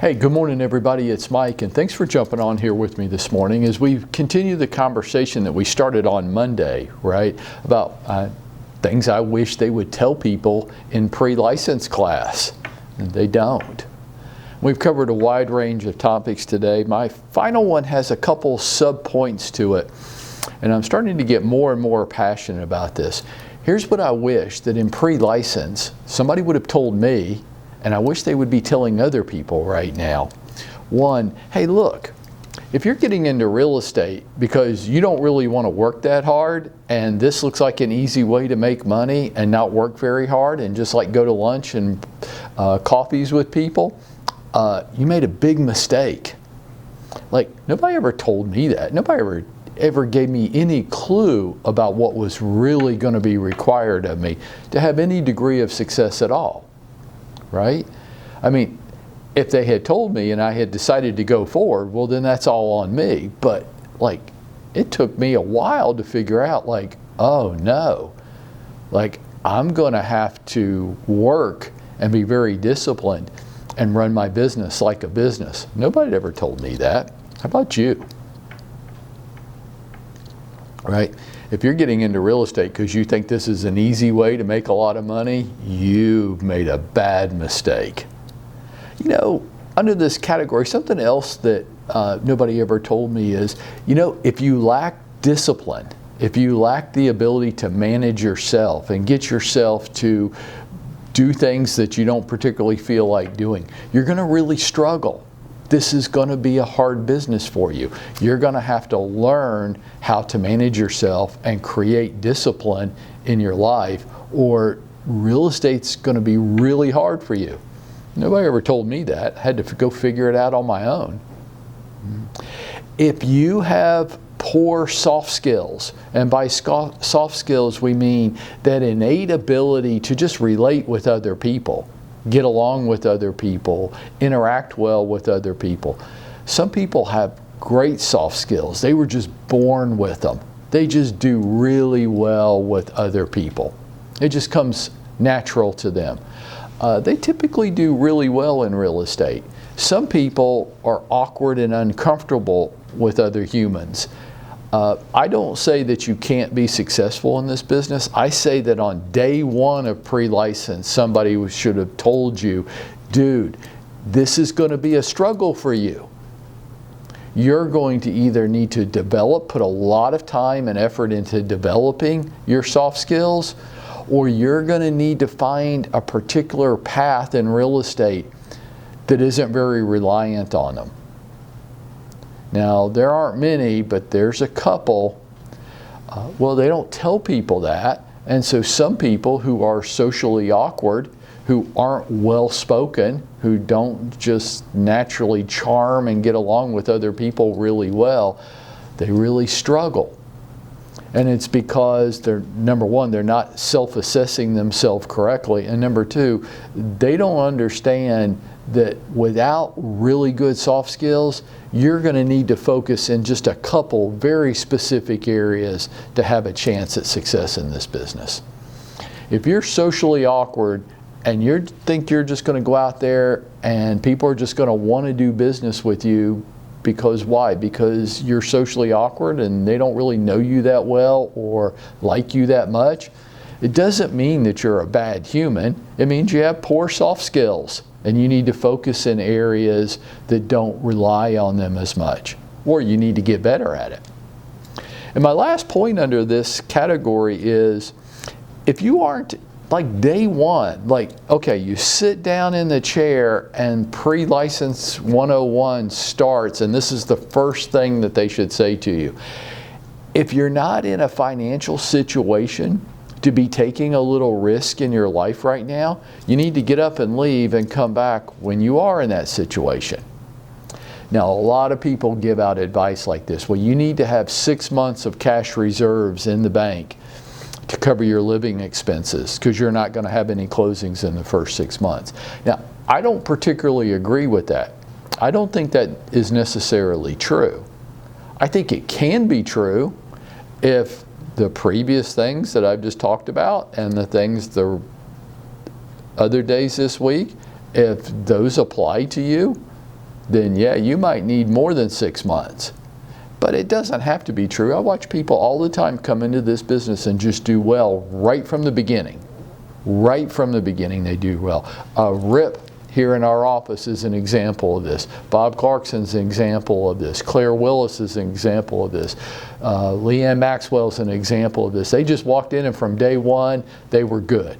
Hey, good morning everybody, it's Mike, and thanks for jumping on here with me this morning as we continue the conversation that we started on Monday, right, about things I wish they would tell people in pre-license class, and they don't. We've covered a wide range of topics today. My final one has a couple sub-points to it, and I'm starting to get more and more passionate about this. Here's what I wish that in pre-license somebody would have told me, and I wish they would be telling other people right now. One, hey look, if you're getting into real estate because you don't really want to work that hard and this looks like an easy way to make money and not work very hard and just like go to lunch and coffees with people, you made a big mistake. Like, nobody ever told me that. Nobody ever gave me any clue about what was really going to be required of me to have any degree of success at all. Right? I mean, if they had told me and I had decided to go forward, well then that's all on me. But like, it took me a while to figure out like, oh no, like I'm gonna have to work and be very disciplined and run my business like a business. Nobody ever told me that. How about you? Right? If you're getting into real estate because you think this is an easy way to make a lot of money, you've made a bad mistake. You know, under this category, something else that nobody ever told me is, you know, if you lack discipline, if you lack the ability to manage yourself and get yourself to do things that you don't particularly feel like doing, you're going to really struggle. This is going to be a hard business for you. You're going to have to learn how to manage yourself and create discipline in your life, or real estate's going to be really hard for you. Nobody ever told me that. I had to go figure it out on my own. If you have poor soft skills, and by soft skills we mean that innate ability to just relate with other people, get along with other people, interact well with other people. Some people have great soft skills. They were just born with them. They just do really well with other people. It just comes natural to them. They typically do really well in real estate. Some people are awkward and uncomfortable with other humans. I don't say that you can't be successful in this business. I say that on day one of pre-license, somebody should have told you, dude, this is going to be a struggle for you. You're going to either need to put a lot of time and effort into developing your soft skills, or you're going to need to find a particular path in real estate that isn't very reliant on them. Now, there aren't many, but there's a couple. Well, they don't tell people that. And so some people who are socially awkward, who aren't well-spoken, who don't just naturally charm and get along with other people really well, they really struggle. And it's because they're, number one, they're not self-assessing themselves correctly. And number two, they don't understand that without really good soft skills, you're going to need to focus in just a couple very specific areas to have a chance at success in this business. If you're socially awkward and you think you're just going to go out there and people are just going to want to do business with you, because why? Because you're socially awkward and they don't really know you that well or like you that much, it doesn't mean that you're a bad human. It means you have poor soft skills. And you need to focus in areas that don't rely on them as much, or you need to get better at it. And my last point under this category is, if you aren't, like day one, like, okay, you sit down in the chair and pre-license 101 starts, and this is the first thing that they should say to you. If you're not in a financial situation to be taking a little risk in your life right now, you need to get up and leave and come back when you are in that situation. Now, a lot of people give out advice like this. Well, you need to have 6 months of cash reserves in the bank to cover your living expenses because you're not going to have any closings in the first 6 months. Now, I don't particularly agree with that. I don't think that is necessarily true. I think it can be true if the previous things that I've just talked about and the things the other days this week, if those apply to you, then yeah, you might need more than 6 months. But it doesn't have to be true. I watch people all the time come into this business and just do well right from the beginning. Right from the beginning they do well. Rip here in our office is an example of this. Bob Clarkson's an example of this. Claire Willis is an example of this. Leanne Maxwell's an example of this. They just walked in and from day one, they were good.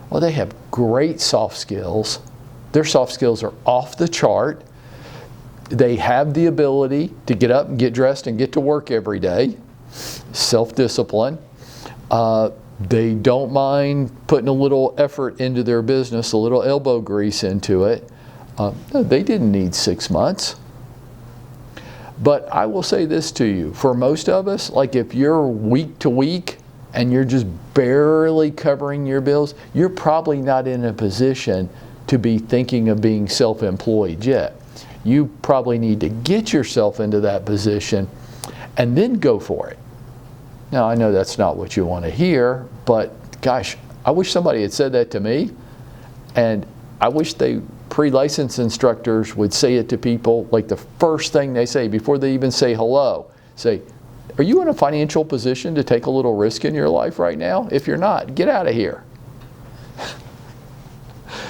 Well, they have great soft skills. Their soft skills are off the chart. They have the ability to get up and get dressed and get to work every day. Self-discipline. They don't mind putting a little effort into their business, a little elbow grease into it. No, they didn't need 6 months. But I will say this to you. For most of us, like if you're week to week and you're just barely covering your bills, you're probably not in a position to be thinking of being self-employed yet. You probably need to get yourself into that position and then go for it. Now, I know that's not what you want to hear, but gosh, I wish somebody had said that to me, and I wish pre-licensed instructors would say it to people like the first thing they say before they even say hello. Say, are you in a financial position to take a little risk in your life right now? If you're not, get out of here.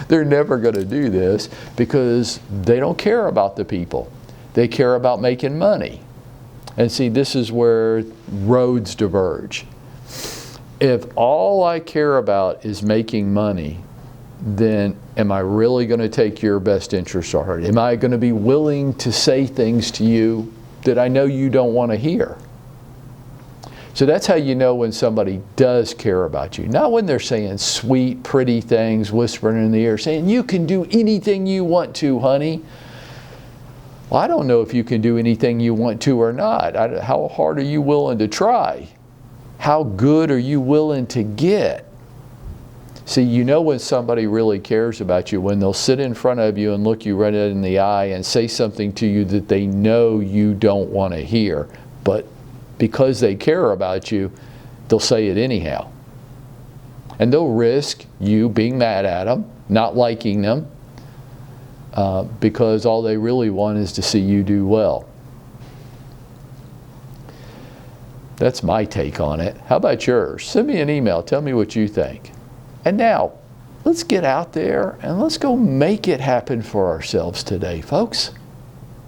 They're never going to do this because they don't care about the people. They care about making money. And see, this is where roads diverge. If all I care about is making money, then am I really going to take your best interest to heart? Am I going to be willing to say things to you that I know you don't want to hear? So that's how you know when somebody does care about you. Not when they're saying sweet, pretty things, whispering in the ear, saying, you can do anything you want to, honey. Well, I don't know if you can do anything you want to or not. How hard are you willing to try? How good are you willing to get? See, you know when somebody really cares about you, when they'll sit in front of you and look you right in the eye and say something to you that they know you don't want to hear, but because they care about you, they'll say it anyhow. And they'll risk you being mad at them, not liking them, because all they really want is to see you do well. That's my take on it. How about yours? Send me an email. Tell me what you think. And now, let's get out there and let's go make it happen for ourselves today, folks.